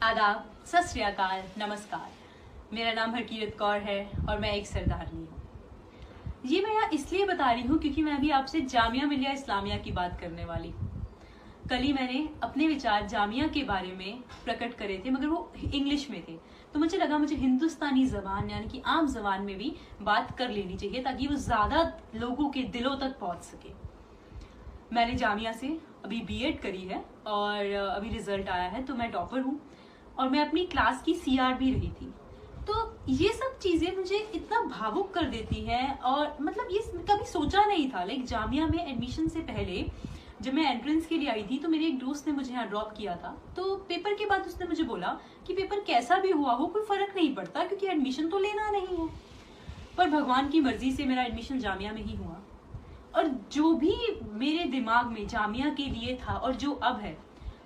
आदाब, सत श्री अकाल, नमस्कार। मेरा नाम हरकीरत कौर है और मैं एक सरदारनी हूँ। ये मैं यहाँ इसलिए बता रही हूँ क्योंकि मैं अभी आपसे जामिया मिलिया इस्लामिया की बात करने वाली। कल ही मैंने अपने विचार जामिया के बारे में प्रकट करे थे, मगर वो इंग्लिश में थे, तो मुझे लगा मुझे हिंदुस्तानी जबान यानी कि आम जबान में भी बात कर लेनी चाहिए ताकि वो ज्यादा लोगों के दिलों तक पहुंच सके। मैंने जामिया से अभी बीएड करी है और अभी रिजल्ट आया है, तो मैं टॉपर हूँ और मैं अपनी क्लास की सीआर भी रही थी। तो ये सब चीजें मुझे इतना भावुक कर देती हैं और मतलब ये कभी सोचा नहीं था। लाइक जामिया में एडमिशन से पहले जब मैं एंट्रेंस के लिए आई थी तो मेरे एक दोस्त ने मुझे यहाँ ड्रॉप किया था। तो पेपर के बाद उसने मुझे बोला कि पेपर कैसा भी हुआ हो कोई फर्क नहीं पड़ता क्योंकि एडमिशन तो लेना नहीं है। पर भगवान की मर्जी से मेरा एडमिशन जामिया में ही हुआ और जो भी मेरे दिमाग में जामिया के लिए था और जो अब है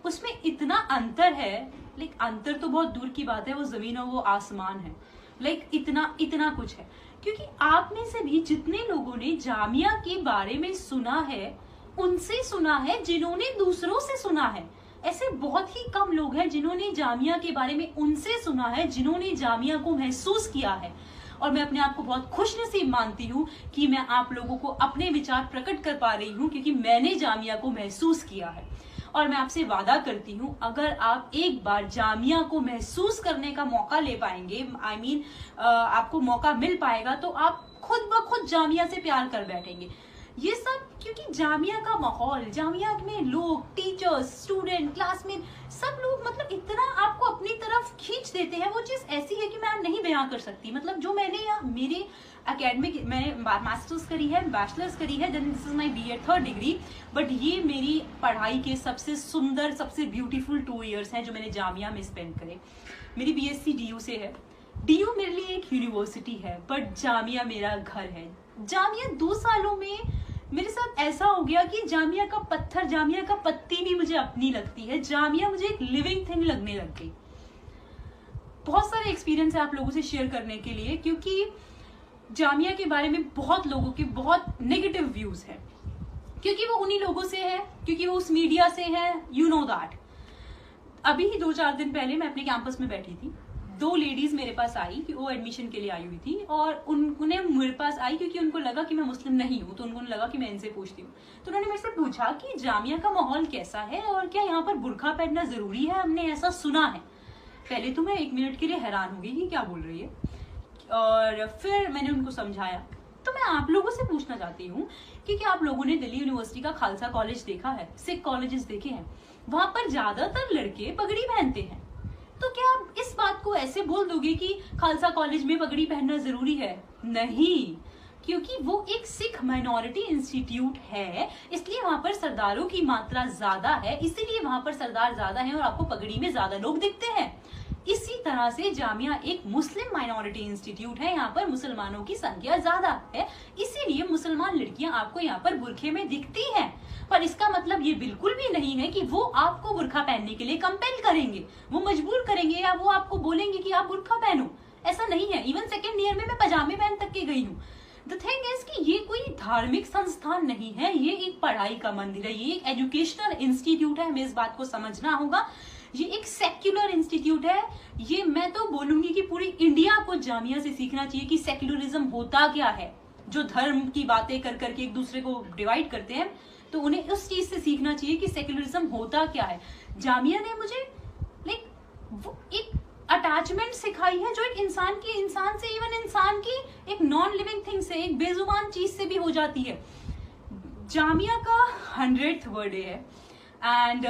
उसमें इतना अंतर है। लाइक अंतर तो बहुत दूर की बात है, वो जमीन और वो आसमान है। लाइक इतना कुछ है क्योंकि आप में से भी जितने लोगों ने जामिया के बारे में सुना है उनसे सुना है जिन्होंने दूसरों से सुना है। ऐसे बहुत ही कम लोग हैं जिन्होंने जामिया के बारे में उनसे सुना है जिन्होंने जामिया को महसूस किया है। और मैं अपने आप को बहुत खुशनसीब मानती हूँ कि मैं आप लोगों को अपने विचार प्रकट कर पा रही हूँ क्योंकि मैंने जामिया को महसूस किया है। और मैं आपसे वादा करती हूँ अगर आप एक बार जामिया को महसूस करने का मौका ले पाएंगे, आपको मौका मिल पाएगा, तो आप खुद ब खुद जामिया से प्यार कर बैठेंगे। ये सब क्योंकि जामिया का माहौल, जामिया में लोग, टीचर्स, स्टूडेंट, क्लासमेट, सब लोग मतलब इतना आपको अपनी तरफ खींच देते हैं। वो चीज ऐसी है कि मैं नहीं बयां कर सकती। मतलब जो मैंने यहाँ मेरे एकेडमिक, मैंने मास्टर्स करी है, बैचलर्स करी है, then this is my BEd 3rd degree, but ये मेरी पढ़ाई के सबसे सुंदर, सबसे ब्यूटीफुल 2 इयर्स हैं जो मैंने जामिया में स्पेंड करे। मेरी बीएससी डीयू से है। डीयू मेरे लिए एक यूनिवर्सिटी है बट जामिया मेरा घर है। जामिया 2 सालों में मेरे साथ ऐसा हो गया कि जामिया का पत्थर, जामिया का पत्ती भी मुझे अपनी लगती है। जामिया मुझे एक लिविंग थिंग लगने लग गई। बहुत सारे एक्सपीरियंस है आप लोगों से शेयर करने के लिए क्योंकि जामिया के बारे में बहुत लोगों के बहुत नेगेटिव व्यूज है क्योंकि वो उन्हीं लोगों से है, क्योंकि वो उस मीडिया से है, यू नो दैट। अभी ही 2-4 दिन पहले मैं अपने कैंपस में बैठी थी। 2 लेडीज मेरे पास आई कि वो एडमिशन के लिए आई हुई थी और उन्हें मेरे पास आई क्योंकि उनको लगा कि मैं मुस्लिम नहीं हूँ, तो उनको लगा कि मैं इनसे पूछती हूँ। तो उन्होंने मेरे से पूछा कि जामिया का माहौल कैसा है और क्या यहाँ पर बुर्का पहनना जरूरी है, हमने ऐसा सुना है। पहले तो मैं 1 मिनट के लिए हैरान हो गई कि क्या बोल रही है और फिर मैंने उनको समझाया। तो मैं आप लोगों से पूछना चाहती हूँ कि क्या आप लोगों ने दिल्ली यूनिवर्सिटी का खालसा कॉलेज देखा है, सिख कॉलेजेस देखे हैं? वहां पर ज्यादातर लड़के पगड़ी पहनते हैं। तो क्या आप इस बात को ऐसे बोल दोगे कि खालसा कॉलेज में पगड़ी पहनना जरूरी है? नहीं, क्योंकि वो एक सिख माइनॉरिटी इंस्टीट्यूट है, इसलिए वहां पर सरदारों की मात्रा ज्यादा है, इसीलिए वहां पर सरदार ज्यादा हैं और आपको पगड़ी में ज्यादा लोग दिखते हैं। इसी तरह से जामिया एक मुस्लिम माइनॉरिटी इंस्टीट्यूट है, यहाँ पर मुसलमानों की संख्या ज्यादा है, इसीलिए मुसलमान लड़कियां आपको यहाँ पर बुरखे में दिखती हैं। पर इसका मतलब ये बिल्कुल भी नहीं है कि वो आपको बुर्का पहनने के लिए कंपेल करेंगे, वो मजबूर करेंगे या वो आपको बोलेंगे कि आप बुर्का पहनो। ऐसा नहीं है। इवन 2nd ईयर में मैं पजामे पहन तक के गई हूँ। द थिंग इज कि ये कोई धार्मिक संस्थान नहीं है, ये एक पढ़ाई का मंदिर है, ये एक एजुकेशनल इंस्टीट्यूट है, हमें इस बात को समझना होगा। ये एक सेक्युलर इंस्टीट्यूट है। ये मैं तो बोलूंगी कि पूरी इंडिया को जामिया से सीखना चाहिए कि सेक्युलरिज्म होता क्या है। जो धर्म की बातें कर करके एक दूसरे को डिवाइड करते हैं, तो उन्हें उस चीज से सीखना चाहिए कि सेक्युलरिज्म होता क्या है। जामिया ने मुझे लाइक वो एक अटैचमेंट सिखाई है जो एक इंसान से, इवन इंसान की एक नॉन लिविंग थिंग से, एक बेजुबान चीज से भी हो जाती है। जामिया का 100th बर्थडे है एंड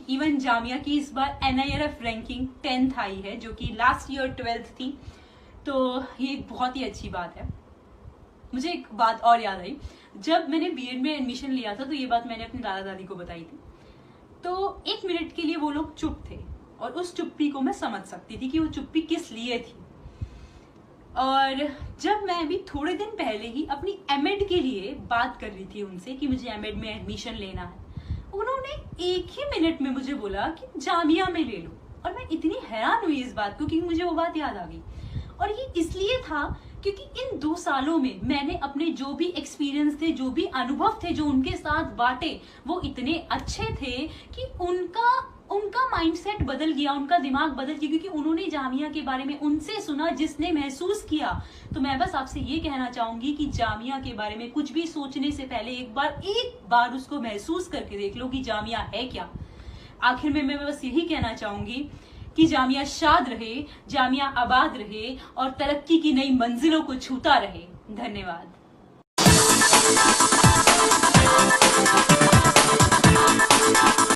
इवन जामिया की इस बार NIRF रैंकिंग 10th आई है जो कि लास्ट ईयर 12th थी। तो ये बहुत ही अच्छी बात है। मुझे एक बात और याद आई, जब मैंने बीएड में एडमिशन लिया था तो ये बात मैंने अपने दादा दादी को बताई थी। तो 1 मिनट के लिए वो लोग चुप थे और उस चुप्पी को मैं समझ सकती थी कि वो चुप्पी किस लिए थी। और जब मैं अभी थोड़े दिन पहले ही अपनी एमएड के लिए बात कर रही थी उनसे कि मुझे एमएड में एडमिशन लेना है, उन्होंने 1 ही मिनट में मुझे बोला कि जामिया में ले लो। और मैं इतनी हैरान हुई इस बात को कि मुझे वो बात याद आ गई। और ये इसलिए था क्योंकि इन 2 सालों में मैंने अपने जो भी एक्सपीरियंस थे, जो भी अनुभव थे जो उनके साथ बांटे, वो इतने अच्छे थे कि उनका उनका माइंडसेट बदल गया, उनका दिमाग बदल गया, क्योंकि उन्होंने जामिया के बारे में उनसे सुना जिसने महसूस किया। तो मैं बस आपसे ये कहना चाहूंगी कि जामिया के बारे में कुछ भी सोचने से पहले एक बार उसको महसूस करके देख लो कि जामिया है क्या। आखिर में मैं बस यही कहना चाहूंगी कि जामिया शाद रहे, जामिया आबाद रहे और तरक्की की नई मंजिलों को छूता रहे। धन्यवाद।